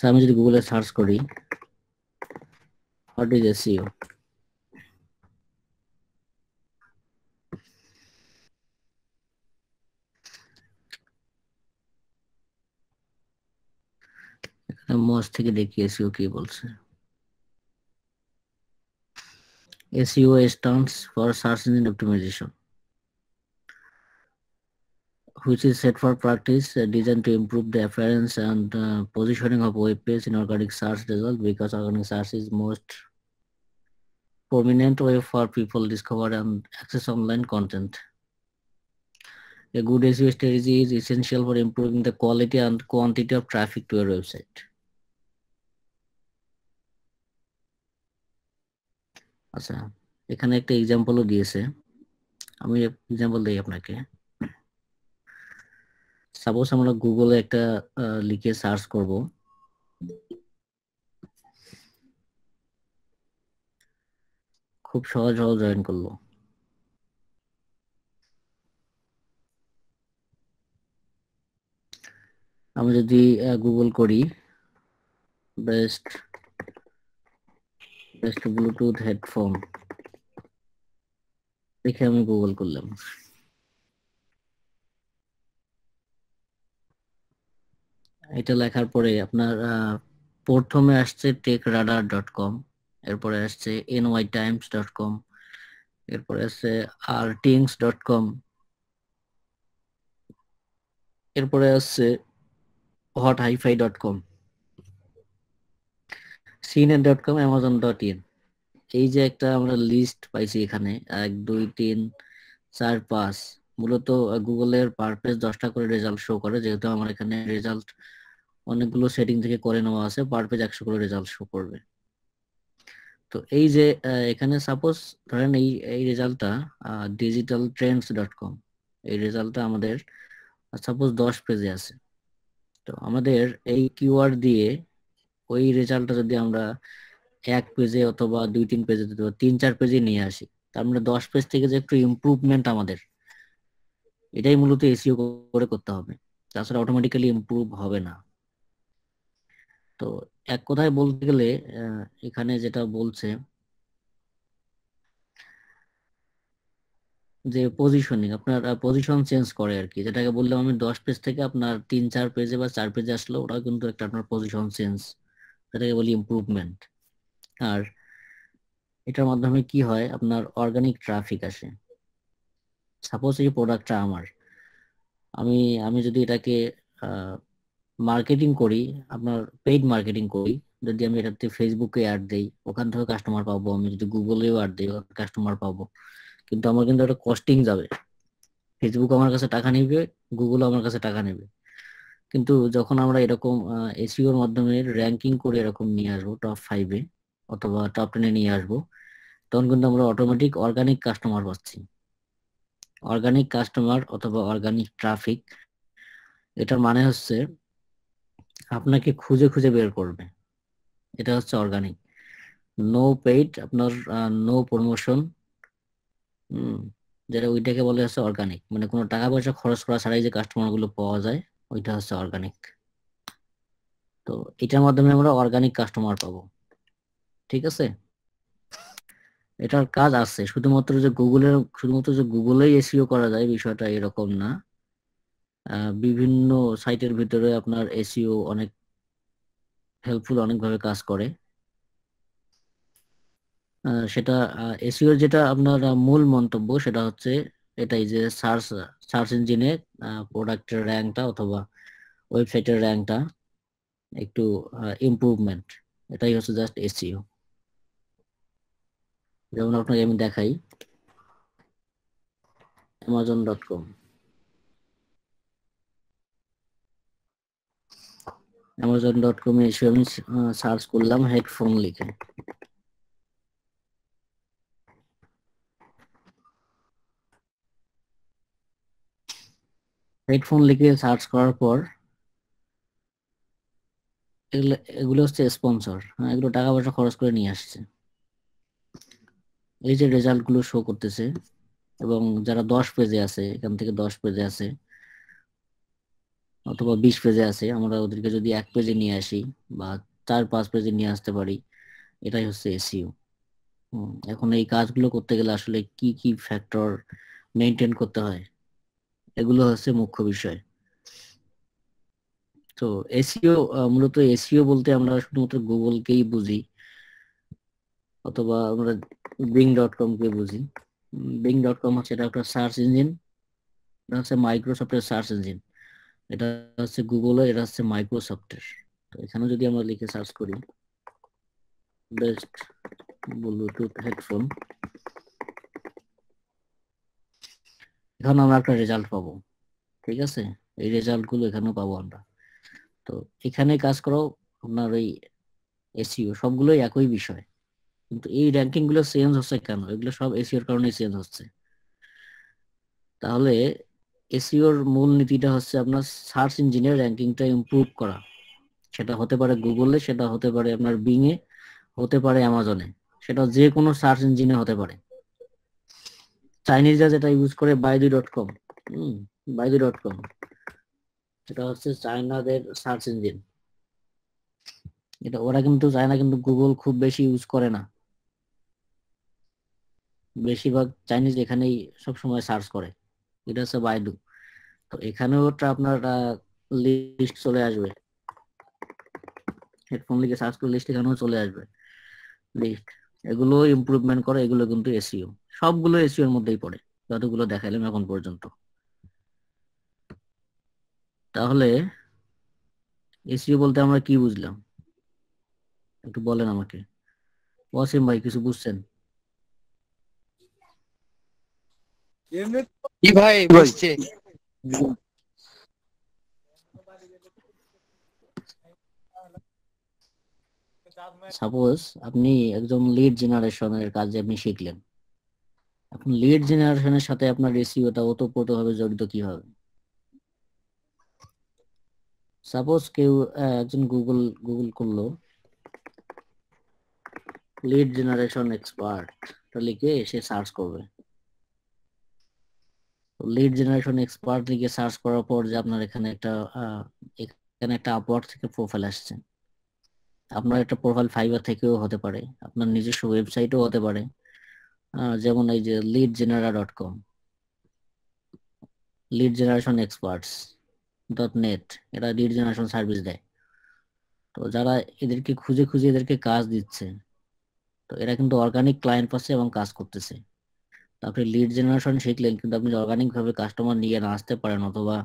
আমি যদি গুগলে সার্চ করি হোয়াট ইজ এসইও, মজ থেকে দেখি এসইও কি বলছে। SEO stands for search engine optimization, which is set for practice designed to improve the appearance and positioning of web page in organic search result, because organic search is most prominent way for people discover and access online content. A good SEO strategy is essential for improving the quality and quantity of traffic to your website. আচ্ছা, এখানে একটা এক্সাম্পলও দিয়েছে, আমি example দিই আপনাকে। Suppose আমরা গুগলে একটা লিখে সার্চ করব, খুব সহজ জয়েন করলো। আমি যদি গুগল করি বেস্ট ব্লুটুথ হেডফোন, দেখে আমি গুগল করলাম। এটা লেখার পরে আপনার প্রথমে আসছে techradar.com, এরপরে আসছে nytimes.com, এরপরে আসছে rtings.com, এরপরে আসছে hothifi.com, cnet.com, amazon.in। এই যে একটা আমরা লিস্ট পাইছি এখানে 1 2 3 4 5, মূলত গুগলের পার পেজ 10টা করে রেজাল্ট শো করে, যেহেতু আমার এখানে রেজাল্ট অনেকগুলো সেটিং থেকে করে নেওয়া আছে, পার পেজ 100 করে রেজাল্ট শো করবে। তো এই যে এখানে সাপোজ ধরেন এই রেজাল্টটা digitaltrends.com, এই রেজাল্টটা আমাদের সাপোজ 10 পেজে আছে। তো আমাদের এই কিওয়ার্ড দিয়ে ওই রেজাল্টটা যদি আমরা 1 পেজে অথবা 2-3 পেজে, 3-4 পেজে নিয়ে আসি, তার মানে 10 পেজ থেকে যে একটু ইমপ্রুভমেন্ট আমাদের, এটাই মূলত এসইও করে করতে হবে, তাছাড়া অটোমেটিক্যালি ইমপ্রুভ হবে না। তো এক কথায় বলতে গেলে এখানে যেটা বলছে যে পজিশনিং, আপনার পজিশন চেঞ্জ করে আর কি, যেটাকে বললাম আমি 10 পেজ থেকে আপনার 3-4 পেজে বা 4 পেজে আসলো, ওটাও কিন্তু একটা আপনার পজিশন চেঞ্জ, যেটাকে বলি ইমপ্রুভমেন্ট। আর এটার মাধ্যমে কি হয়, আপনার অর্গানিক ট্রাফিক আসে। সাপোজ এই প্রোডাক্টটা আমার, আমি আমি যদি এটাকে মার্কেটিং করি, আপনার পেইড মার্কেটিং করি, যদি আমি এটাতে ফেসবুকে অ্যাড দেই, ওখান থেকে কাস্টমার পাবো, আমি যদি গুগলেও অ্যাড দিই কাস্টমার পাবো, কিন্তু আমার কিন্তু একটা কস্টিং যাবে। ফেসবুক আমার কাছে টাকা নেবে, গুগল আমার কাছে টাকা নেবে। কিন্তু যখন আমরা এরকম এসইওর মাধ্যমে র্যাঙ্কিং করে এরকম নিয়ে আসবো টপ 5-এ অথবা টপ 10-এ নিয়ে আসবো, তখন কিন্তু আমরা অটোমেটিক অর্গানিক কাস্টমার পাচ্ছি। অর্গানিক কাস্টমার অথবা অর্গানিক ট্রাফিক, এটার মানে হচ্ছে আপনাকে খুঁজে খুঁজে বের করবে, এটা হচ্ছে অর্গানিক। নো পেইড, আপনার নো প্রমোশন, যেটা ওইটাকে বলে হচ্ছে অর্গানিক, মানে কোনো টাকা পয়সা খরচ করা ছাড়াই যে কাস্টমার গুলো পাওয়া যায়, ওইটা হচ্ছে অর্গানিক। তো এটার মাধ্যমে আমরা অর্গানিক কাস্টমার পাবো, ঠিক আছে। এটার কাজ আছে, শুধুমাত্র যে গুগলেই এসইও করা যায় বিষয়টা এরকম না। বিভিন্ন সাইটের ভিতরে আপনার এসইও অনেক হেল্পফুল, অনেকভাবে কাজ করে। সেটা এসইও যেটা আপনার মূল মন্তব্য সেটা হচ্ছে এটাই যে সার্চ ইঞ্জিনে প্রোডাক্টের র্যাঙ্কটা অথবা ওয়েবসাইটের র্যাঙ্কটা একটু ইমপ্রুভমেন্ট, এটাই হচ্ছে জাস্ট এসইও। যেমন আপনাকে আমি দেখাই amazon.com, amazon.com এ এসে আমি সার্চ করলাম হেডফোন লিখে, হেডফোন লিখে সার্চ করার পর এগুলো এগুলো হচ্ছে স্পন্সর, এগুলো টাকা পয়সা খরচ করে নিয়ে আসছে। এই যে রেজাল্ট গুলো শো করতেছে, এবং যারা 10 পেজে আছে, এখান থেকে 10 পেজে আছে, অথবা 20 পেজে আছে, আমরা ওদেরকে যদি 1 পেজে নিয়ে আসি বা 4-5 পেজে নিয়ে আসতে পারি, এটাই হচ্ছে এসইও। এখন এই কাজগুলো করতে গেলে আসলে কি কি ফ্যাক্টর মেনটেন করতে হয়, এগুলো হচ্ছে মুখ্য বিষয়। তো এসইও, মূলত এসইও বলতে আমরা শুধুমাত্র গুগলকেই বুঝি, অথবা আমরা বিং.কম কে বুঝি। বিং.কম হচ্ছে এটা একটা সার্চ ইঞ্জিন, এটা হচ্ছে মাইক্রোসফটের সার্চ ইঞ্জিন। এটা হচ্ছে গুগলের, এটা হচ্ছে মাইক্রোসফটের। তো এখানে যদি আমরা লিখে সার্চ করি বেস্ট ব্লুটুথ হেডফোন, এখানে আমরা একটা রেজাল্ট পাবো। ঠিক আছে, এই রেজাল্ট গুলো এখানেও পাবো আমরা। তো এখানে কাজ করো আপনার ওই এসইও, সবগুলোই একই বিষয়। কিন্তু এই র্যাঙ্কিং গুলো চেঞ্জ হচ্ছে কেন? এগুলো সব এসইওর কারণে চেঞ্জ হচ্ছে। তাহলে এসইওর মূল নীতিটা হচ্ছে আপনার সার্চ ইঞ্জিনের র্যাঙ্কিংটা ইমপ্রুভ করা। সেটা হতে পারে গুগলে, সেটা হতে পারে আপনার বিং এ, হতে পারে অ্যামাজনে, সেটা যে কোনো সার্চ ইঞ্জিনে হতে পারে। চাইনিজরা যেটা ইউজ করে বাইদু.কম, বাইদু.কম, এটা হচ্ছে চায়নাদের সার্চ ইঞ্জিন। এটা ওরা কিন্তু চায়না, কিন্তু গুগল খুব বেশি ইউজ করে না। বেশিরভাগ চাইনিজ এখানেই সব সময় সার্চ করে। এটা হচ্ছে বাইদু। তো এখানেও ওটা আপনার লিস্ট চলে আসবে, হেডফোন লিখে সার্চ করে লিস্ট এখানেও চলে আসবে লিস্ট। এগুলো ইমপ্রুভমেন্ট করে, এগুলো কিন্তু এসইও, সবগুলো এসইও এর মধ্যেই পড়ে, যতগুলো দেখাইলাম এখন পর্যন্ত। তাহলে এসইও বলতে আমরা কি বুঝলাম একটু বলেন আমাকে। ওয়াসিম ভাই, কিছু বুঝছেন? কি ভাই বুঝছে? সাপোজ আপনি একজন লিড জেনারেশনের কাজে আপনি শিখলেন, এখন লিড জেনারেশনের সাথে আপনার এসইওটা ওতপ্রোতভাবে জড়িত কিভাবে? সাপোজ কেউ একজন গুগল গুগল করলো লিড জেনারেশন এক্সপার্ট, লিখে সে সার্চ করবে। লিড জেনারেশন এক্সপার্ট লিখে সার্চ করার পর যে আপনার এখানে একটা এখানে একটা আপওয়ার্ক থেকে প্রোফাইল আসছে। আপনার একটা প্রোফাইল ফাইবার থেকেও হতে পারে, আপনার নিজস্ব ওয়েবসাইটও হতে পারে। যেমন এই যে leadgenera.com, lead generation experts .net, এরা লিড জেনারেশন সার্ভিস দেয়। তো যারা এদেরকে খুঁজে খুঁজে এদেরকে কাজ দিচ্ছে, তো এরা কিন্তু অর্গানিক ক্লায়েন্ট পাচ্ছে এবং কাজ করতেছে। তো আপনি লিড জেনারেশন শিখলেন, কিন্তু আপনি অর্গানিক ভাবে কাস্টমার নিয়ে না আসতে পারেন, অথবা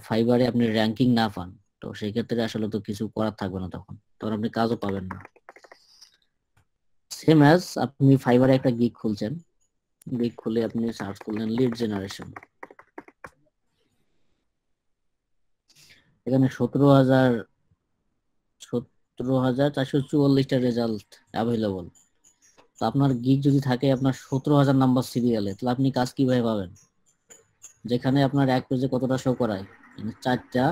ফাইবারে আপনি র্যাঙ্কিং না পান, তো সেই ক্ষেত্রে আসলে তো কিছু করার থাকবে না, তখন তখন আপনি কাজও পাবেন না। সেম অ্যাজ আপনি ফাইবারে একটা গিগ খুলছেন, গিগ খুলে আপনি সার্চ করলেন লিড জেনারেশন, এখানে 17,444টা রেজাল্ট অ্যাভেলেবল। তো আপনার গিগ যদি থাকে আপনার 17,000 নাম্বার সিরিয়ালে, তাহলে আপনি কাজ কিভাবে পাবেন? যেখানে আপনার এক পেজে কতটা শো করায়, 4টা,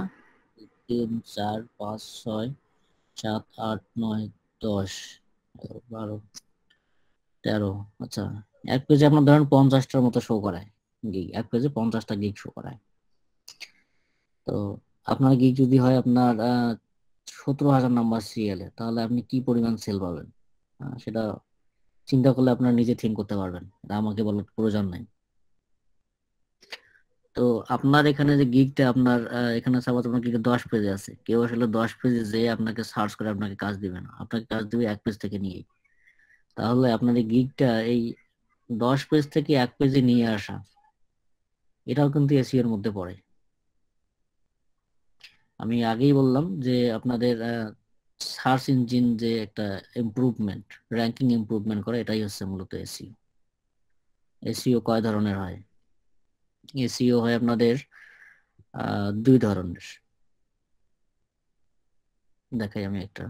3, 4, 5, 6, 7, 8, 9, 10, 12, 13, আচ্ছা, এক পেজে আপনার ধরেন 50টার মতো শো করায় গিগ, এক পেজে 50টা গিগ শো করায়। তো আপনার গিগ যদি হয় আপনার 17,000 নাম্বার সিরিয়ালে, তাহলে আপনি কি পরিমাণ সেল পাবেন? সেটা চিন্তা করলে আপনার নিজে থিঙ্ক করতে পারবেন, এটা আমাকে বলার প্রয়োজন নাই। তো আপনার এখানে যে গিগটা আপনার এখানে সাপোজ আপনার গিগে 10 পেজে আছে, কেউ আসলে 10 পেজে যে আপনাকে সার্চ করে আপনাকে কাজ দিবে না, আপনাকে কাজ দিবে এক পেজ থেকে নিয়ে। তাহলে আপনার এই গিগটা এই 10 পেজ থেকে এক পেজে নিয়ে আসা, এটাও কিন্তু এসইও এর মধ্যে পড়ে। আমি আগেই বললাম যে আপনাদের সার্চ ইঞ্জিন যে একটা ইমপ্রুভমেন্ট, র্যাঙ্কিং ইমপ্রুভমেন্ট করে, এটাই হচ্ছে মূলত এসইও। এসইও কয় ধরনের হয়? এসইও হয় আপনাদের দুই ধরনের। দেখাই আমি একটা।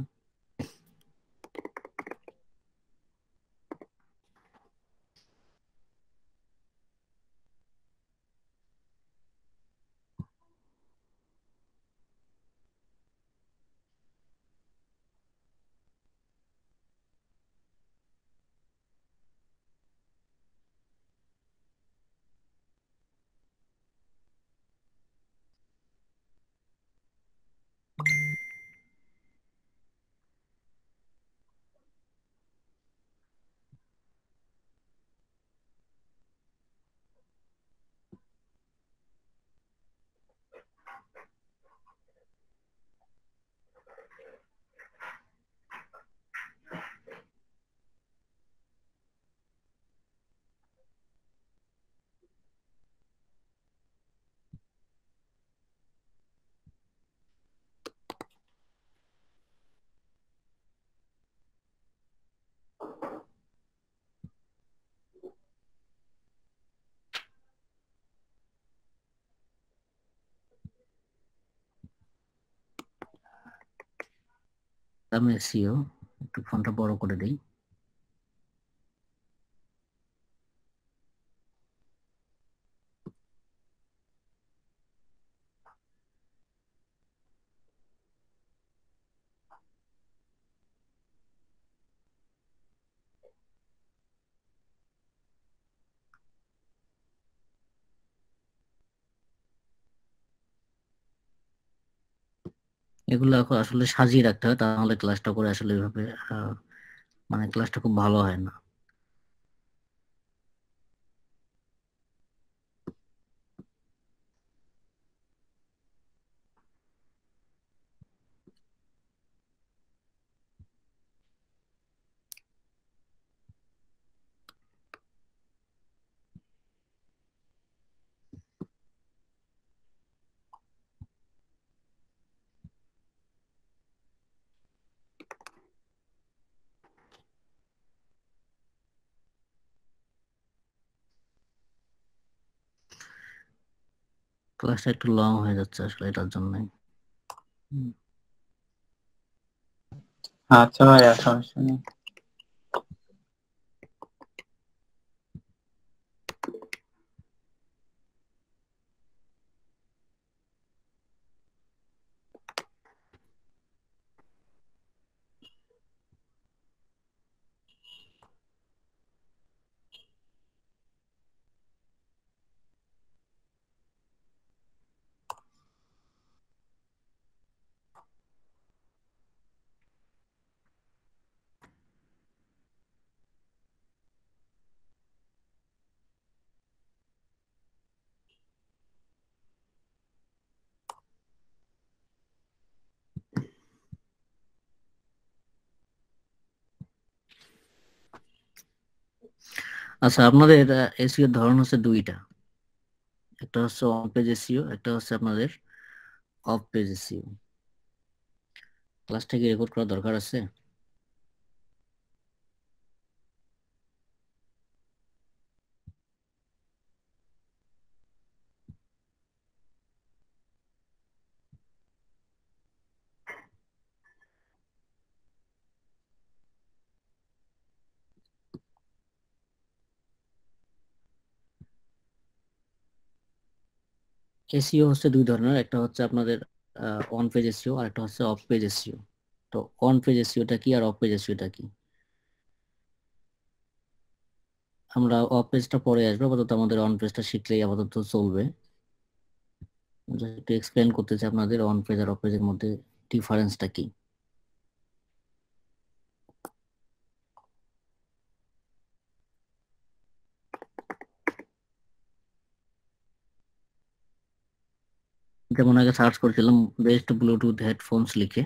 আমি এসিও একটু ফোনটা বড় করে দিই। এগুলো এখন আসলে সাজিয়ে রাখতে হয়, তাহলে ক্লাসটা করে আসলে এভাবে মানে ক্লাসটা খুব ভালো হয় না। ক্লাসটা একটু লং হয়ে যাচ্ছে আসলে এটার জন্য। আচ্ছা ভাইয়া, সমস্যা নেই। আচ্ছা, আপনাদের এসিও ধরন হচ্ছে দুইটা, একটা হচ্ছে অন পেজ এসিও, একটা হচ্ছে আপনাদের অফ পেজ এসিও। ক্লাসটা কি রেকর্ড করা দরকার আছে? এসিও হচ্ছে দুই ধরনের, একটা হচ্ছে আপনাদের অন পেজ এসিও আর একটা হচ্ছে অফ পেজ এসিও। তো অন পেজ এসিওটা কি আর অফ পেজ এসিওটা কি? আমরা অফ পেজটা পরে আসবো, আপাতত আমাদের অন পেজটা শিখলেই আপাতত চলবে। Just একটু এক্সপ্লেন করতে চাই আপনাদের অন পেজ আর অফ পেজের মধ্যে ডিফারেন্সটা কি। যেমন আগে সার্চ করছিলাম বেস্ট ব্লুটুথ হেডফোনস লিখে,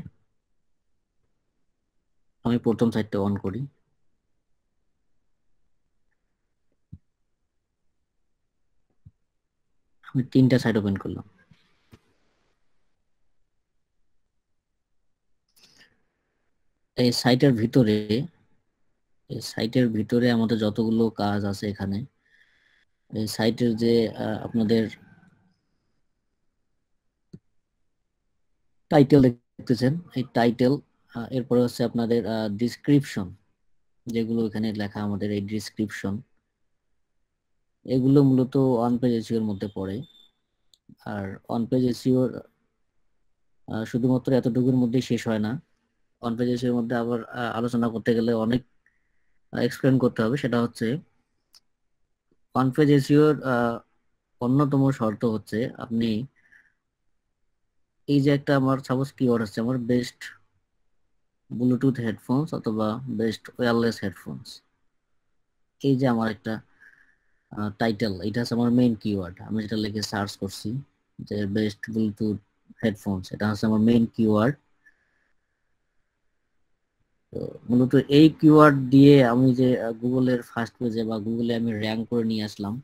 আমি প্রথম সাইটটা অন করি। আমি তিনটা সাইট ওপেন করলাম। এই সাইটের ভিতরে, এই সাইটের ভিতরে আমাদের যতগুলো কাজ আছে এখানে, এই সাইটের যে আপনাদের টাইটেল দেখতেছেন, এই টাইটেল, এরপরে হচ্ছে আপনাদের ডিসক্রিপশন, যেগুলো এখানে লেখা আমাদের এই ডিসক্রিপশন, এগুলো মূলত অন পেজ এসইও এর মধ্যে পড়ে। আর অন পেজ এসইও শুধুমাত্র এতটুকুর মধ্যেই শেষ হয় না। অন পেজ এসইও এর মধ্যে আবার আলোচনা করতে গেলে অনেক এক্সপ্লেন করতে হবে। সেটা হচ্ছে অন পেজ এসইও এর অন্যতম শর্ত হচ্ছে আপনি এই যে একটা আমার সাপোজ কিওয়ার্ড হচ্ছে আমার বেস্ট ব্লুটুথ হেডফোনস অথবা বেস্ট ওয়্যারলেস হেডফোনস, এই যে আমার একটা টাইটেল, এটা হচ্ছে আমার মেইন কিওয়ার্ড। আমি যেটা লিখে সার্চ করছি যে বেস্ট ব্লুটুথ হেডফোনস, এটা হচ্ছে আমার মেইন কিওয়ার্ড। তো মূলত এই কিওয়ার্ড দিয়ে আমি যে গুগলের ফার্স্ট পেজে বা গুগলে আমি র্যাঙ্ক করে নিয়ে আসলাম,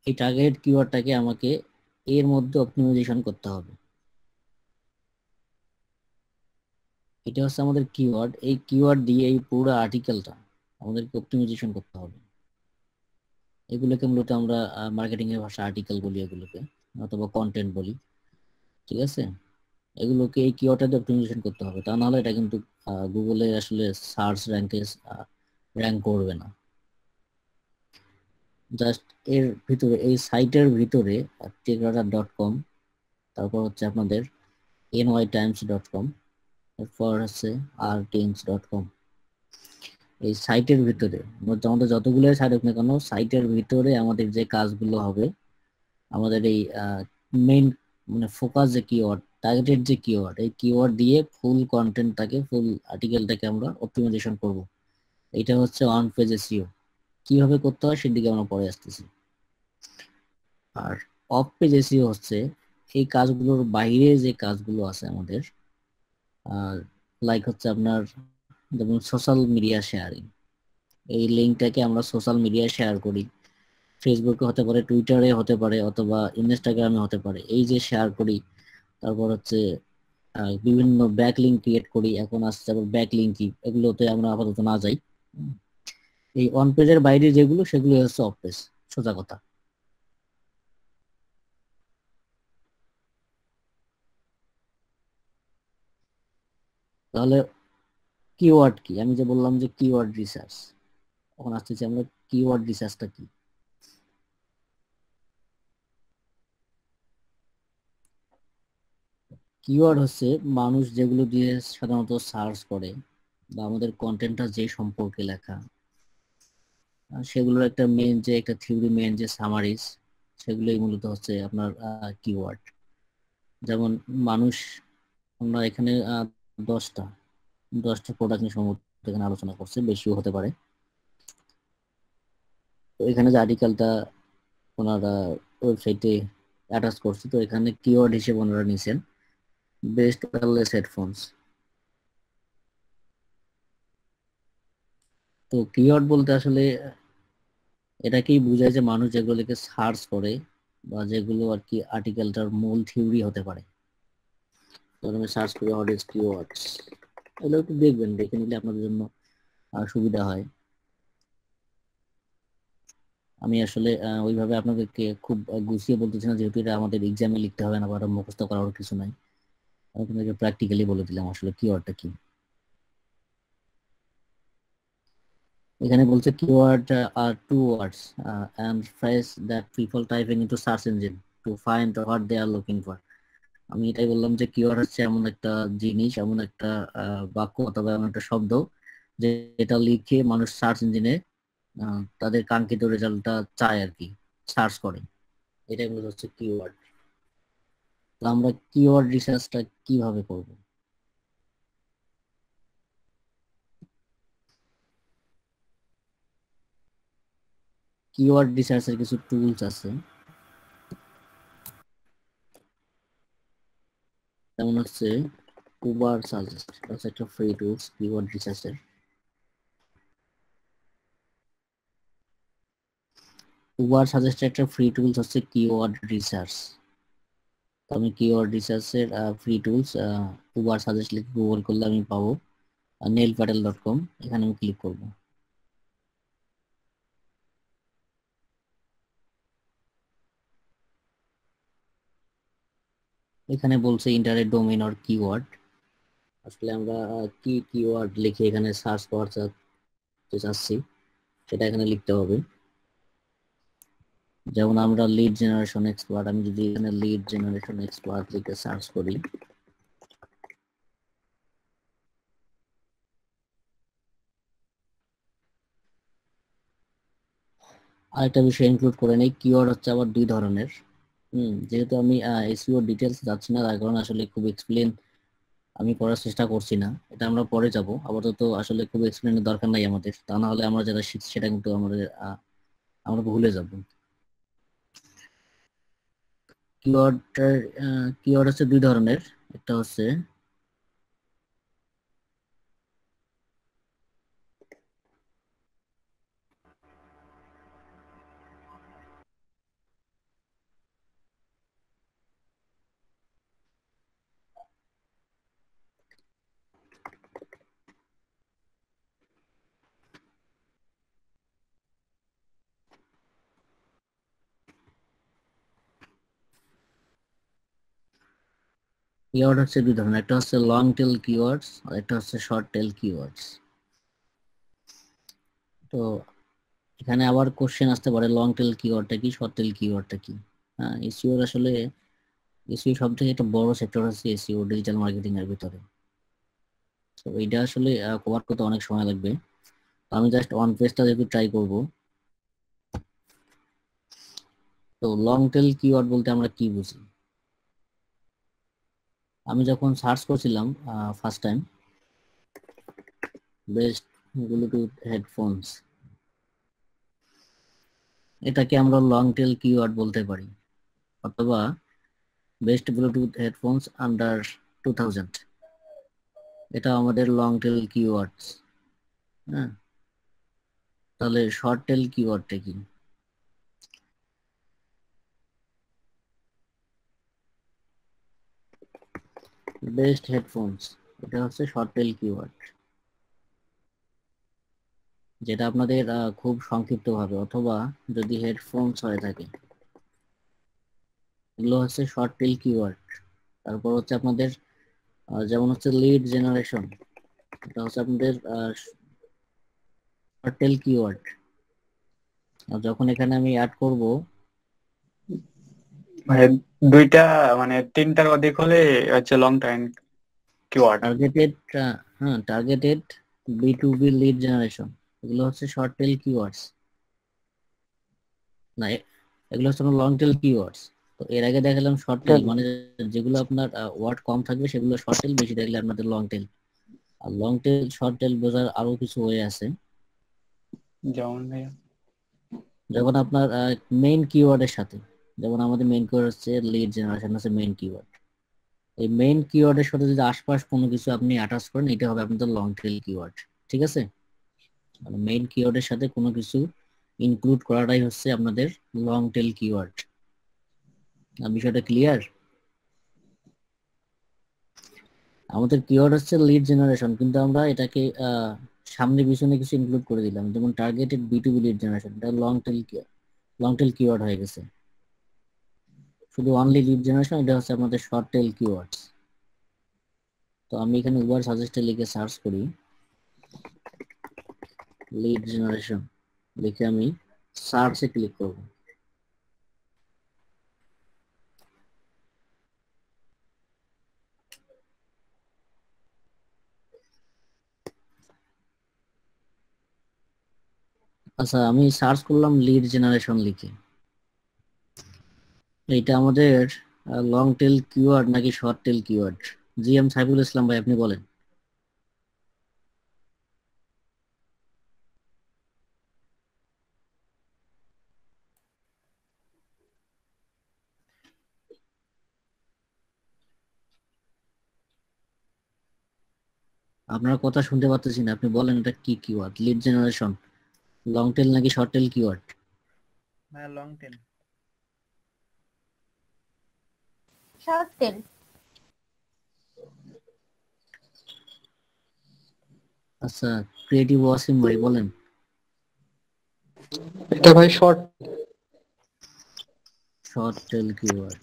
এই টার্গেট কিওয়ার্ডটাকে আমাকে এর মধ্যে অপটিমাইজেশন করতে হবে। এটা হচ্ছে আমাদের কিওয়ার্ড, এই কিওয়ার্ড দিয়ে এই পুরো আর্টিকেলটা আমাদেরকে অপটিমাইজেশন করতে হবে। এগুলোকে মূলত আমরা মার্কেটিং এর ভাষা আর্টিকেল বলি এগুলোকে, অথবা কন্টেন্ট বলি। ঠিক আছে? এগুলোকে এই কিওয়ার্ডে অপটিমাইজেশন করতে হবে, তা নাহলে এটা কিন্তু গুগলে আসলে সার্চ র্যাঙ্কে র্যাঙ্ক করবে না। জাস্ট এর ভিতরে, এই সাইটের ভিতরে টেকরাডার.কম, তারপর হচ্ছে আপনাদের nytimes.com, এরপর হচ্ছে rtins.com। এই সাইটের ভিতরে আমাদের যতগুলো সাইট হোক না কেন, সাইটের ভিতরে আমাদের যে কাজগুলো হবে, আমাদের এই মেইন মানে ফোকাস যে কিওয়ার্ড, টার্গেটেড যে কিওয়ার্ড, এই কিওয়ার্ড দিয়ে ফুল কন্টেন্টটাকে, ফুল আর্টিকেলটাকে আমরা অপটিমাইজেশন করব। এটা হচ্ছে অন পেজ এসইও। কিভাবে করতে হয় সেদিকে আমরা পরে আসতেছি। আর অফ পেজ এসইও হচ্ছে এই কাজগুলোর বাইরে যে কাজগুলো আছে আমাদের, লাইক হচ্ছে আপনার যেমন সোশ্যাল মিডিয়া শেয়ারিং। এই লিঙ্কটাকে আমরা সোশ্যাল মিডিয়ায় শেয়ার করি, ফেসবুকে হতে পারে, টুইটারে হতে পারে, অথবা ইনস্টাগ্রামে হতে পারে। এই যে শেয়ার করি, তারপর হচ্ছে বিভিন্ন ব্যাক লিঙ্ক ক্রিয়েট করি, এখন আসছে আবার ব্যাক লিঙ্কই, এগুলোতে আমরা আপাতত না যাই। উম, এই অন পেজের বাইরে যেগুলো, সেগুলো হচ্ছে অফ পেজ, সোজা কথা। তাহলে কিওয়ার্ড কি? আমি যে বললাম যে কিওয়ার্ড রিসার্চ, এখন আসতেছি আমরা কিওয়ার্ড রিসার্চটা কি। কিওয়ার্ড হচ্ছে মানুষ যেগুলো দিয়ে সাধারণত সার্চ করে, বা আমাদের কন্টেন্টটা যে সম্পর্কে লেখা, সেগুলোর একটা মেন যে একটা থিওরি, মেন যে সামারিজ, সেগুলোই মূলত হচ্ছে আপনার কিওয়ার্ড। যেমন মানুষ, আমরা এখানে 10টা 10টা প্রোডাক্ট নিয়ে সম্ভবত এখানে আলোচনা করছে, বেশিও হতে পারে। তো এখানে যে আর্টিকেলটা ওনারা ওয়েবসাইটে অ্যাটাচ করছে, তো এখানে কিওয়ার্ড হিসেবে ওনারা নিছেন বেস্ট ওয়্যারলেস হেডফোনস। তো কিওয়ার্ড বলতে আসলে এটাকেই বোঝায় যে মানুষ যেগুলোকে সার্চ করে, বা যেগুলো আর কি আর্টিকেলটার মূল থিওরি হতে পারে। ধরুন আমি সার্চ করি হোয়াট ইজ কিওয়ার্ডস, এগুলো একটু দেখবেন, দেখে নিলে আপনাদের জন্য সুবিধা হয়। আমি আসলে ওইভাবে আপনাদেরকে খুব গুছিয়ে বলতেছি না, যেহেতু এটা আমাদের এক্সামে লিখতে হবে না, বা মুখস্থ করার কিছু নাই। আমি আপনাদেরকে প্র্যাকটিক্যালি বলে দিলাম আসলে কিওয়ার্ডটা কি। এখানে বলছে keyword are to words and phrase that people typing into search engine to find what they are looking for. আমি এটাই বললাম যে কিওয়ার্ড হচ্ছে এমন একটা জিনিস, এমন একটা বাক্য অথবা এমন একটা শব্দ, যে এটা লিখে মানুষ সার্চ ইঞ্জিনে তাদের কাঙ্ক্ষিত রেজাল্টটা চায় আর কি, সার্চ করে। এটাই মূলত হচ্ছে কিওয়ার্ড। তো আমরা কিওয়ার্ড রিসার্চটা কিভাবে করব? কিওয়ার্ড রিসার্চের কিছু টুলস আছে, যেমন হচ্ছে উবার সাজেস্ট, হচ্ছে একটা ফ্রি টুলস কিওয়ার্ড রিসার্চের। উবার সাজেস্টের একটা ফ্রি টুলস হচ্ছে কিওয়ার্ড রিসার্চ। তো আমি কিওয়ার্ড রিসার্চের ফ্রি টুলস উবার সাজেস্ট লিখে গুগল করলে আমি পাবো neilpatel.com। এখানে আমি ক্লিক করব। এখানে বলছে ইন্টারেট ডোমেইন অর কিওয়ার্ড। আসলে আমরা কি কিওয়ার্ড লিখে এখানে সার্চ করার চাচ্ছি, সেটা এখানে লিখতে হবে। যেমন আমরা লিড জেনারেশন এক্সপার্ট, আমি যদি এখানে লিড জেনারেশন এক্সপার্ট লিখে সার্চ করি, আরেকটা বিষয় ইনক্লুড করে নেই, কিওয়ার্ড হচ্ছে আবার দুই ধরনের। যেহেতু আমি এসইও ডিটেলস যাচ্ছি না, তার কারণে আসলে খুব এক্সপ্লেন আমি করার চেষ্টা করছি না, এটা আমরা পরে যাব। আপাতত আসলে খুব এক্সপ্লেনের দরকার নাই আমাদের, তা না হলে আমরা যেটা শিখছি সেটা কিন্তু আমাদের আমরা ভুলে যাব। কিওয়ার্ড কিওয়ার্ড হচ্ছে দুই ধরনের। একটা হচ্ছে কিওয়ার্ড হচ্ছে দুই ধরনের, একটা হচ্ছে লং টেল কিওয়ার্ডস আর একটা হচ্ছে শর্ট টেল কিওয়ার্ডস। তো এখানে আবার কোশ্চেন আসতে পারে লং টেল কিওয়ার্ডটা কি, শর্ট টেল কিওয়ার্ডটা কি। হ্যাঁ, এসইও আসলে এসইও সব থেকে একটা বড় সেক্টর হচ্ছে এসইও ডিজিটাল মার্কেটিং এর ভিতরে। তো এইটা আসলে কভার করতে অনেক সময় লাগবে। আমি জাস্ট ওয়ান পেজটা যেহেতু ট্রাই করব। তো লং টেল কিওয়ার্ড বলতে আমরা কি বুঝি? আমি যখন সার্চ করছিলাম first time best Bluetooth headphones, এটাকে আমরা লং টেল কিওয়ার্ড বলতে পারি, অথবা বেস্ট ব্লুটুথ হেডফোনস আন্ডার 2000, এটা আমাদের লং টেল কিওয়ার্ডস। হ্যাঁ, তাহলে শর্ট টেল কিওয়ার্ডটা কি? বেস্ট হেডফোনস, এটা হচ্ছে শর্ট টেল কিওয়ার্ড, যেটা আপনাদের খুব সংক্ষিপ্ত ভাবে, অথবা যদি হেডফোনস হয়ে থাকে, এগুলো হচ্ছে শর্ট টেল কিওয়ার্ড। তারপর হচ্ছে আপনাদের যেমন হচ্ছে লিড জেনারেশন, এটা হচ্ছে আপনাদের শর্ট টেল কিওয়ার্ড। যখন এখানে আমি অ্যাড করব মানে দুইটা মানে তিনটার অধিক হলে হচ্ছে লং টাইম কিওয়ার্ড। টার্গেটেড, হ্যাঁ টার্গেটেড বি লিড জেনারেশন, এগুলো হচ্ছে শর্ট টেল কিওয়ার্ডস। না, এগুলো হচ্ছে লং টেল কিওয়ার্ডস। তো এর আগে দেখালাম শর্ট টেল, মানে যেগুলো আপনার ওয়ার্ড কম থাকবে সেগুলো শর্ট টেল, বেশি থাকলে আপনাদের লং টেল। আর লং টেল শর্ট টেল বোঝার আরো কিছু ওয়ে আছে। যেমন ভাইয়া? যখন আপনার মেইন কিওয়ার্ডের সাথে, যেমন আমাদের মেইন কিওয়ার্ড হচ্ছে লিড জেনারেশন, হচ্ছে মেইন কিওয়ার্ড। এই মেইন কিওয়ার্ডের সাথে যদি আশপাশ কোনো কিছু আপনি অ্যাটাচ করেন, এটা হবে আপনাদের লং টেল কিওয়ার্ড। ঠিক আছে, মানে মেইন কিওয়ার্ডের সাথে কোনো কিছু ইনক্লুড করাটাই হচ্ছে আপনাদের লং টেল কিওয়ার্ড। বিষয়টা ক্লিয়ার? আমাদের কিওয়ার্ড হচ্ছে লিড জেনারেশন, কিন্তু আমরা এটাকে সামনে পিছনে কিছু ইনক্লুড করে দিলাম, যেমন টার্গেটেড বি লিড জেনারেশন, এটা লং টেল কিওয়ার্ড হয়ে গেছে। শুধু অনলি লিড জেনারেশন, এটা হচ্ছে আমাদের শর্ট টেল কিওয়ার্ডস। তো আমি এখানে উবার সাজেস্টে লিখে সার্চ করি লিড জেনারেশন, লিখে আমি সার্চে ক্লিক করব। আচ্ছা, আমি সার্চ করলাম লিড জেনারেশন লিখে। এটা আমাদের লং টেল কিওয়ার্ড নাকি short tail keyword? G M Saiful Islam ভাই, আপনি বলেন। আপনার কথা শুনতে পাচ্ছেন না, আপনি বলেন এটা কি keyword, lead generation, long tail নাকি শর্ট টেল কিওয়ার্ড? হ্যাঁ, লং টেল। Short tail. আচ্ছা, ক্রিয়েটিভ ওয়াসিম ভাই বলেন। এটা ভাই short. Short tail keyword.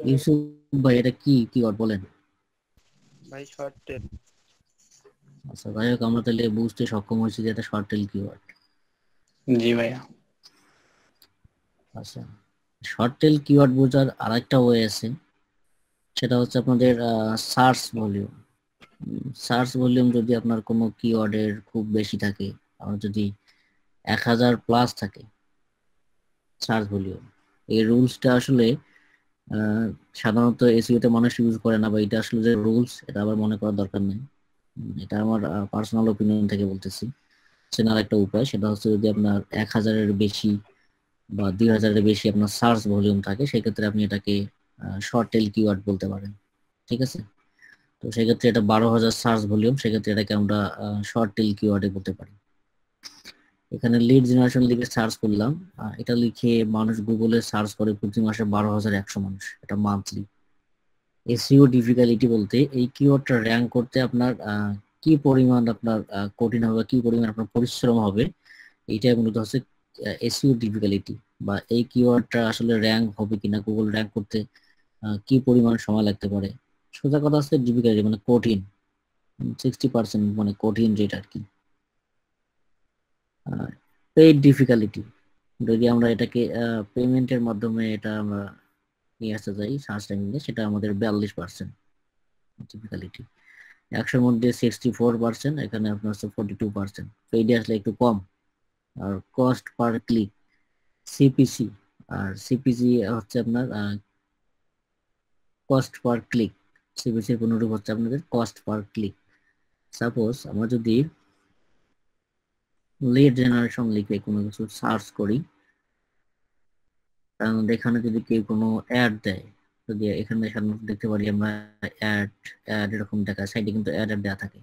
Yusuf ভাই, এটা কি কিওয়ার্ড বলেন। ভাই শর্ট টেল। আচ্ছা, যাই হোক, আমরা তাহলে বুঝতে সক্ষম হয়েছি যে এটা শর্ট টেল কিওয়ার্ড। জি ভাইয়া। আচ্ছা, শর্ট টেল কিওয়ার্ড বোঝার আরেকটা ওয়ে আছে, সেটা হচ্ছে আপনাদের সার্চ ভলিউম। সার্চ ভলিউম যদি আপনার কোনো কিওয়ার্ডের খুব বেশি থাকে, আমার যদি 1000+ থাকে সার্চ ভলিউম, এই রুলসটা আসলে সাধারণত এসইও তে মানুষ ইউজ করে না, বা এটা আসলে যে রুলস এটা আবার মনে করার দরকার নেই। এটা আমার পার্সোনাল ওপিনিয়ন থেকে বলতেছি। চেনার একটা উপায় সেটা হচ্ছে, যদি আপনার 1000-এর বেশি বা 2000-এর বেশি আপনার সার্চ ভলিউম থাকে, সেক্ষেত্রে আপনি এটাকে শর্ট টেল কিওয়ার্ড বলতে পারেন। ঠিক আছে, তো সেক্ষেত্রে এটা 12,000 সার্চ ভলিউম, সেক্ষেত্রে এটাকে আমরা শর্ট টেল কিওয়ার্ডে বলতে পারি। এখানে লিড জেনারেশন লিখে সার্চ করলাম, এটা লিখে মানুষ গুগলে সার্চ করে প্রতি মাসে 12,100 মানুষ, এটা মান্থলি। এসইও ডিফিকাল্টি বলতে এই কিওয়ার্ডটা র্যাঙ্ক করতে আপনার কি পরিমাণ আপনার কঠিন হবে, কি পরিমাণ আপনার পরিশ্রম হবে, এইটা মূলত হচ্ছে এসইও ডিফিকাল্টি, বা এই কিওয়ার্ডটা আসলে র্যাঙ্ক হবে কিনা, গুগল র্যাঙ্ক করতে কি পরিমাণ সময় লাগতে পারে। সোজা কথা হচ্ছে ডিফিকাল্টি মানে কঠিন, 60% মানে কঠিন রেট আর কি। পেইড ডিফিকাল্টি, যদি আমরা এটাকে পেমেন্টের মাধ্যমে এটা আমরা নিয়ে আসতে চাই সার্চ টাইমিংয়ে, সেটা আমাদের 42% ডিফিকাল্টি। 100-র মধ্যে 64%, এখানে আপনার হচ্ছে 42%। পেইডে আসলে একটু কম। আর কস্ট পার ক্লিক, সিপিসি, আর সিপিসি হচ্ছে আপনার কস্ট পার ক্লিক। সিপিসির পুনরূপ হচ্ছে আপনাদের কস্ট পার ক্লিক। সাপোজ আমরা যদি লিড জেনারেশন লিখে কোনো কিছু সার্চ করি, কারণ এখানে যদি কেউ কোনো অ্যাড দেয়, যদি এখানে সাধারণত দেখতে পারি আমরা অ্যাড অ্যাড এরকম দেখা সাইডে কিন্তু অ্যাড দেওয়া থাকে।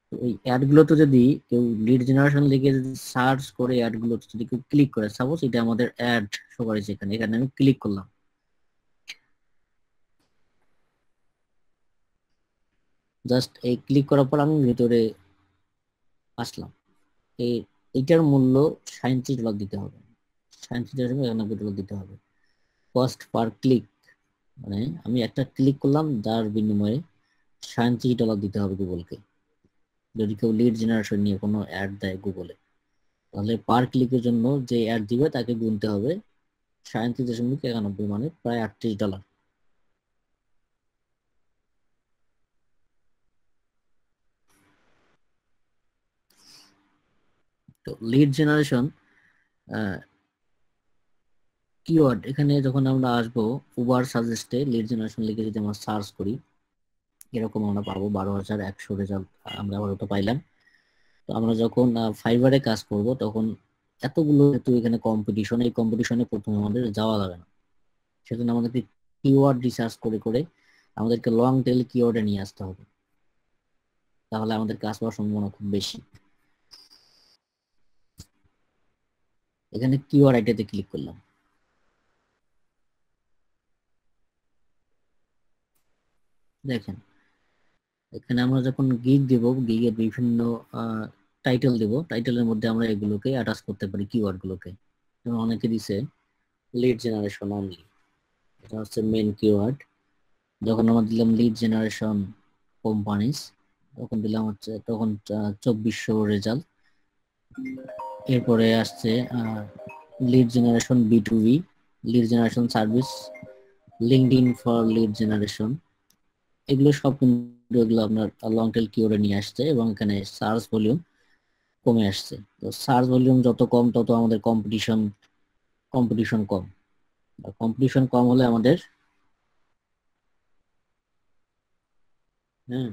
তো ওই অ্যাড গুলোতে যদি কেউ লিড জেনারেশন লিখে যদি সার্চ করে অ্যাড গুলোতে যদি কেউ ক্লিক করে, সাপোজ এটা আমাদের অ্যাড শো করেছে এখানে, এখানে আমি ক্লিক করলাম, জাস্ট এই ক্লিক করার পর আমি ভিতরে আসলাম। এইটার মূল্য $37 দিতে হবে, $37.91 দিতে হবে। কস্ট পার ক্লিক মানে আমি একটা ক্লিক করলাম, যার বিনিময়ে $37 দিতে হবে গুগলকে। যদি কেউ লিড জেনারেশন নিয়ে কোনো অ্যাড দেয় গুগলে, তাহলে পার ক্লিকের জন্য যে অ্যাড দিবে তাকে গুনতে হবে 37.91, মানে প্রায় $38। তো লিড জেনারেশন কিওয়ার্ড, এখানে যখন আমরা আসবো উবার সাজেস্টে লিড জেনারেশন লিখে যদি আমরা সার্চ করি, এরকম আমরা পাবো 12,100 রেজাল্ট আমরা আপাতত পাইলাম। তো আমরা যখন ফাইবারে কাজ করব তখন এতগুলো যেহেতু এখানে কম্পিটিশন, এই কম্পিটিশনে প্রথমে আমাদের যাওয়া যাবে না, সেজন্য আমাদেরকে কিওয়ার্ড রিসার্চ করে করে আমাদেরকে লং টেল কিওয়ার্ডে নিয়ে আসতে হবে, তাহলে আমাদের কাজ পাওয়ার সম্ভাবনা খুব বেশি। এখানে কিওয়ার্ড আইডিয়াতে ক্লিক করলাম, দেখেন এখানে আমরা যখন গিগ দেব, গিগের বিভিন্ন টাইটেল দেব, টাইটেলের মধ্যে আমরা এগুলোকে অ্যাটাচ করতে পারি কিওয়ার্ড গুলোকে। যেমন অনেকে দিছে লিড জেনারেশন অনলি, এটা হচ্ছে মেন কিওয়ার্ড। যখন আমরা দিলাম লিড জেনারেশন কোম্পানিজ, তখন দিলাম হচ্ছে তখন 2400 রেজাল্ট। এরপরে আসছে lead generation B2B, lead generation service, LinkedIn for lead generation, এগুলো সব কিন্তু এগুলো আপনার লং টেল কিওয়ার্ডে নিয়ে আসছে এবং এখানে সার্চ ভলিউম কমে আসছে। তো সার্চ ভলিউম যত কম তত আমাদের কম্পিটিশন কম, কম্পিটিশন কম হলে আমাদের হ্যাঁ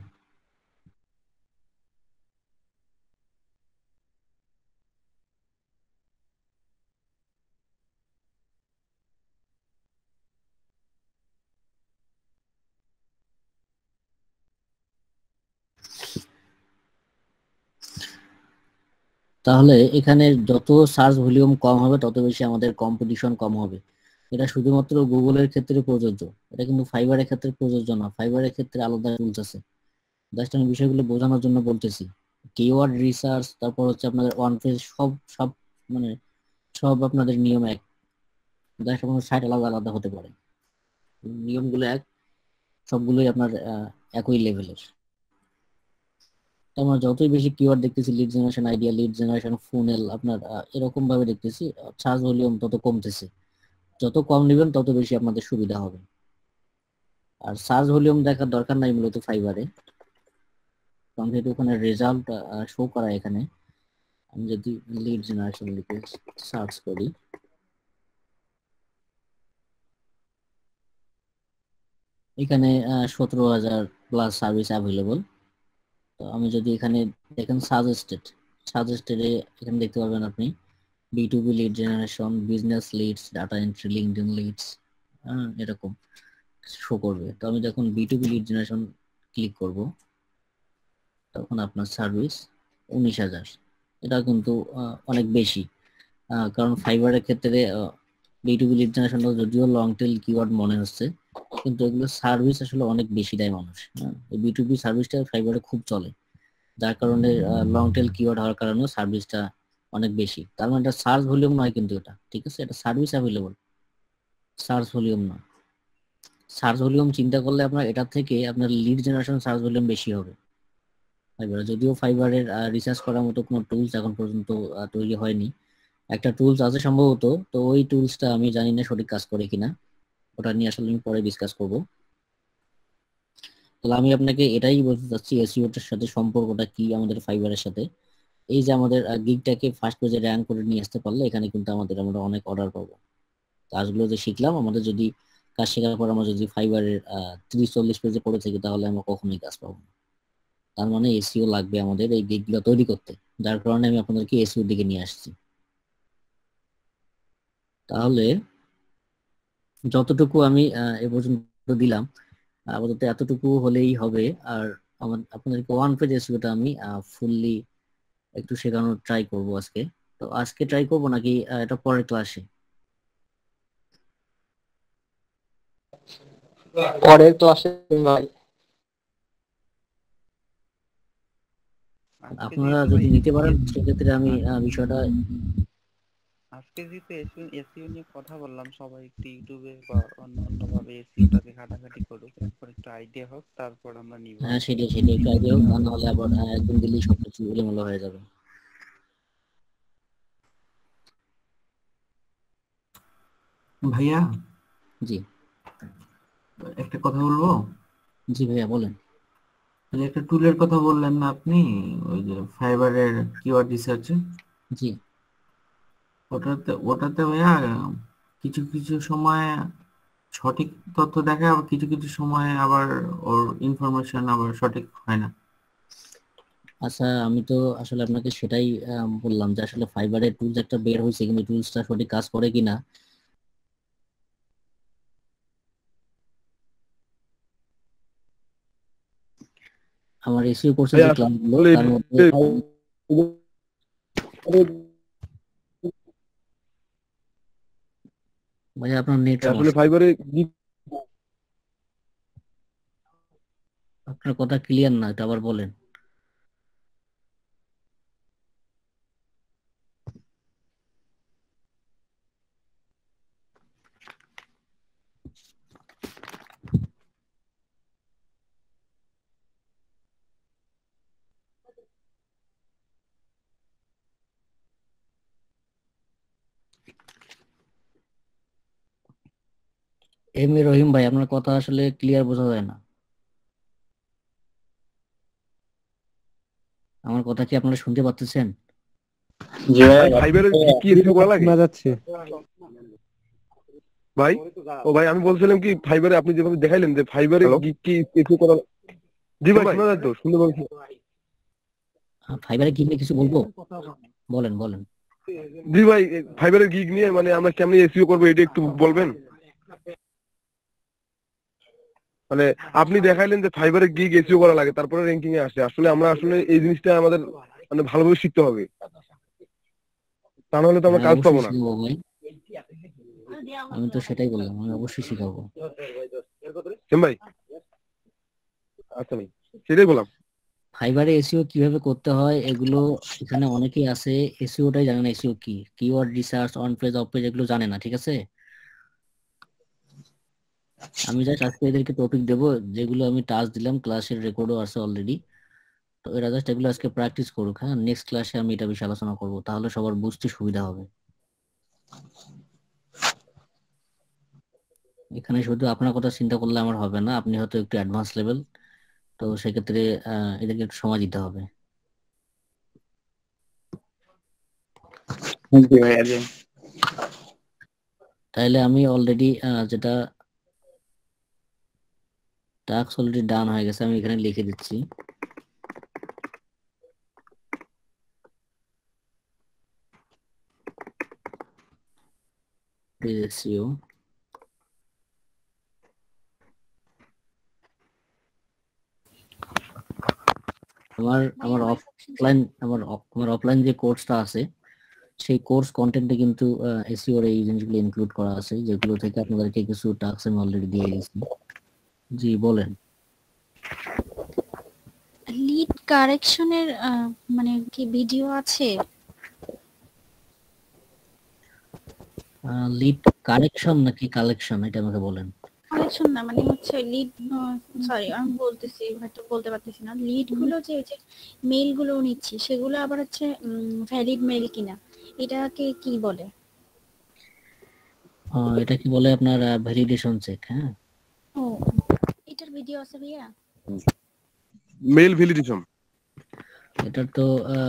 তাহলে এখানে যত সার্চ ভলিউম কম হবে তত বেশি আমাদের কম্পিটিশন কম হবে। এটা শুধুমাত্র গুগলের ক্ষেত্রে প্রযোজ্য, এটা কিন্তু ফাইবারের ক্ষেত্রে প্রযোজ্য না। ফাইবারের ক্ষেত্রে আলাদা রুলস আছে, জাস্ট আমি বিষয়গুলো বোঝানোর জন্য বলতেছি। কিওয়ার্ড রিসার্চ, তারপর হচ্ছে আপনাদের ওয়ান পেজ, সব সব মানে সব আপনাদের নিয়ম এক, জাস্ট আপনার সাইট আলাদা আলাদা হতে পারে, নিয়মগুলো এক, সবগুলোই আপনার একই লেভেলের। আমরা যতই বেশি কিওয়ার্ড দেখতেছি, lead generation idea, lead generation funnel, আপনার এরকম ভাবে দেখতেছি, সার্চ ভলিউম তত কমতেছে। যত কম নেবেন তত বেশি আপনাদের সুবিধা হবে। আর সার্চ ভলিউম দেখার দরকার নাই মূলত ফাইবারে, কারণ যেহেতু ওখানে রেজাল্ট শো করা। এখানে আমি যদি লিড জেনারেশন লিখে সার্চ করি, এখানে 17,000+ সার্ভিস অ্যাভেলেবল। তো আমি যদি এখানে দেখেন সাজেস্টেডে এখানে দেখতে পারবেন আপনি B2B lead generation, business leads, data entry, LinkedIn leads, এরকম শো করবে। তো আমি যখন B2B লিড জেনারেশন ক্লিক করব, তখন আপনার সার্ভিস 19,000। এটা কিন্তু অনেক বেশি, কারণ ফাইবারের ক্ষেত্রে B2B লিড জেনারেশন যদিও লং টেল কিওয়ার্ড মনে হচ্ছে, কিন্তু এগুলো সার্ভিস আসলে অনেক বেশি দেয় মানুষ। এই B2B সার্ভিসটা ফাইবারে খুব চলে, যার কারণে লং টেল কিওয়ার্ড হওয়ার কারণে সার্ভিসটা অনেক বেশি। তার মানে এটা সার্চ ভলিউম নয় কিন্তু, এটা ঠিক আছে, এটা সার্ভিস অ্যাভেলেবল, সার্চ ভলিউম না। সার্চ ভলিউম চিন্তা করলে আপনার এটা থেকে আপনার লিড জেনারেশন সার্চ ভলিউম বেশি হবে ফাইবারে। যদিও ফাইবারের রিসার্চ করার মতো কোনো টুলস এখন পর্যন্ত তৈরি হয়নি। একটা টুলস আছে সম্ভবত, তো ওই টুলসটা আমি জানি না সঠিক কাজ করে কিনা, ওটা নিয়ে আসলে আমি পরে ডিসকাস করব। তাহলে আমি আপনাকে এটাই বলতে চাচ্ছি এসইওটার সাথে সম্পর্কটা কি আমাদের ফাইবারের সাথে। এই যে আমাদের গিগটাকে ফার্স্ট পেজে র্যাঙ্ক করে নিয়ে আসতে পারলে এখানে কিন্তু আমরা অনেক অর্ডার পাবো। কাজগুলো যে শিখলাম, আমাদের যদি কাজ শেখার পর আমরা যদি ফাইবারের 30-40 পেজে পড়ে থাকি তাহলে আমরা কখনোই কাজ পাবো না। তার মানে এসইও লাগবে আমাদের এই গিগগুলো তৈরি করতে, যার কারণে আমি আপনাদেরকে এসইওর দিকে নিয়ে আসছি। তাহলে যতটুকু আমি এ পর্যন্ত দিলাম আপাতত এতটুকু হলেই হবে। আর আপনাদেরকে ওয়ান পেজ এসইওটা আমি ফুললি একটু শেখানোর ট্রাই করব আজকে। তো আজকে ট্রাই করব নাকি এটা পরের ক্লাসে? পরের ক্লাসে ভাই। আজকে আপনারা যেহেতু যদি ভাই নিতে পারেন সেক্ষেত্রে আমি বিষয়টা আজকে যেহেতু এসইও নিয়ে কথা বললাম, সবাই একটু ইউটিউবে বা অন্য ভাবে এসইওটাকে ঘাটাঘাটি করুক, এরপর একটু আইডিয়া হোক, তারপর আমরা নিব। সেটাই একটু আইডিয়া হোক, নাহলে আবার একদিন দিলেই সবকিছু এলোমেলো হয়ে যাবে। ভাইয়া জি একটা কথা বলবো। জি ভাইয়া বলেন। ওই যে একটা টুলের কথা বললেন না আপনি, ওই যে ফাইবারের কিওয়ার্ড রিসার্চে, জি ওটাতে ভাইয়া কিছু কিছু সময় সঠিক তথ্য দেখায়, আবার কিছু কিছু সময় আবার ওর ইনফরমেশন আবার সঠিক হয় না। আচ্ছা, আমি তো আসলে আপনাকে সেটাই বললাম যে আসলে ফাইবারের টুলস একটা বের হয়েছে, কিন্তু টুলসটা সঠিক কাজ করে কিনা আমার এসইও কোর্সের যে ক্লাসগুলো তার মধ্যে ভাই আপনার নেট আসলে সমস্যা, ফাইবারে আপনার কথা ক্লিয়ার না, এটা আবার বলেন। এম এ রহিম ভাই, আপনার কথা আসলে ক্লিয়ার বোঝা যায় না। আমার কথা কি আপনারা শুনতে পাচ্ছেন? জি ভাই, ফাইবারে কি এসইও করা লাগে ভাই? ও ভাই, আমি বলছিলাম কি ফাইবারে আপনি যেভাবে দেখাইলেন যে ফাইবারে কি এসইও করা। জি ভাই, শোনা যায় তো, শুনতে পাচ্ছি। ফাইবারে কি নিয়ে কিছু বলবো? বলেন বলেন। জি ভাই, ফাইবারের গিগ নিয়ে মানে আমরা কেমনে এসইও করবো এটা একটু বলবেন? মানে আপনি দেখাইলেন যে ফাইবারে গিগ এসইও করা লাগে, তারপরে র্যাঙ্কিং এ আসে। আসলে আমরা এই জিনিসটা আমাদের মানে ভালোভাবে শিখতে হবে, তা নাহলে তো আমরা কাজ পাবো অবশ্যই না। শিখাবো ভাই, আমি তো সেটাই বললাম, আমি অবশ্যই শিখাবো। ভাই আচ্ছা ভাই, সেটাই বললাম। ফাইবারে এসইও কিভাবে করতে হয় এগুলো এখানে অনেকেই আছে এসইওটাই জানে না। এসইও কি, keyword research, on page of page এগুলো জানে না, ঠিক আছে? আমি জাস্ট আজকে এদেরকে টপিক দেবো, যেগুলো আমি টাস্ক দিলাম, ক্লাসের রেকর্ডও আছে অলরেডি। তো এরা জাস্ট এগুলো আজকে প্র্যাকটিস করুক। হ্যাঁ, নেক্সট ক্লাসে আমি এটা বিষয়ে আলোচনা করবো, তাহলে সবার বুঝতে সুবিধা হবে। এখানে শুধু আপনার কথা চিন্তা করলে আমার হবে না, আপনি হয়তো একটু অ্যাডভান্স লেভেল, তো সেক্ষেত্রে এদেরকে একটু সময় দিতে হবে। জি ভাইয়া, জি। তাহলে আমি অলরেডি যেটা টাস্ক অলরেডি ডান হয়ে গেছে, আমি এখানে লিখে দিচ্ছি। SEO আমার অফলাইন যে কোর্সটা আছে সেই কোর্স কন্টেন্টে কিন্তু এসইওর এই জিনিসগুলো ইনক্লুড করা আছে, যেগুলো থেকে আপনাদেরকে কিছু টাস্ক আমি অলরেডি দিয়ে গেছি। জি বলেন। লিড কারেকশনের মানে কি ভিডিও আছে? লিড কারেকশন নাকি কালেকশন, এটা আমাকে বলেন। কালেকশন না মানে হচ্ছে লিড, সরি আমি বলতেছি হয়তো বলতে পারতেছি না, লিড গুলো যে ওই যে মেইল গুলো নিচ্ছি সেগুলো আবার হচ্ছে ভ্যালিড মেইল কিনা এটাকে কি বলে? এটা কি বলে আপনার ভ্যালিডেশন চেক। হ্যাঁ, ও এটার ভিডিও আছে ভাইয়া? Mail validation. এটার তো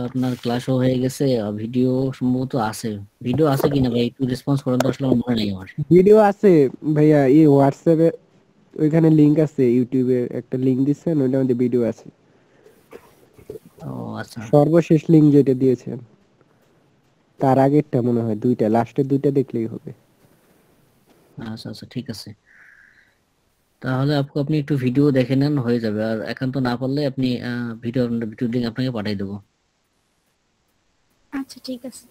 আপনার ক্লাসও হয়ে গেছে, ভিডিও সম্ভবত আছে। ভিডিও আছে কিনা ভাই একটু রেসপন্স করেন তো, আসলে আমার মনে নেই আমার। ভিডিও আছে ভাইয়া, হোয়াটসঅ্যাপে ওইখানে লিংক আছে, ইউটিউবে একটা লিংক দিচ্ছেন, ওইটার মধ্যে ভিডিও আছে। ও আচ্ছা সর্বশেষ লিংক যেটা দিয়েছেন তার আগেরটা মনে হয়, দুইটা, লাস্টের দুইটা দেখলেই হবে। আচ্ছা আচ্ছা ঠিক আছে, তাহলে আপনি একটু ভিডিও দেখে নেন, হয়ে যাবে। আর একান্ত না পারলে আপনি ভিডিও লিংক আপনাকে পাঠিয়ে দেবো। আচ্ছা ঠিক আছে।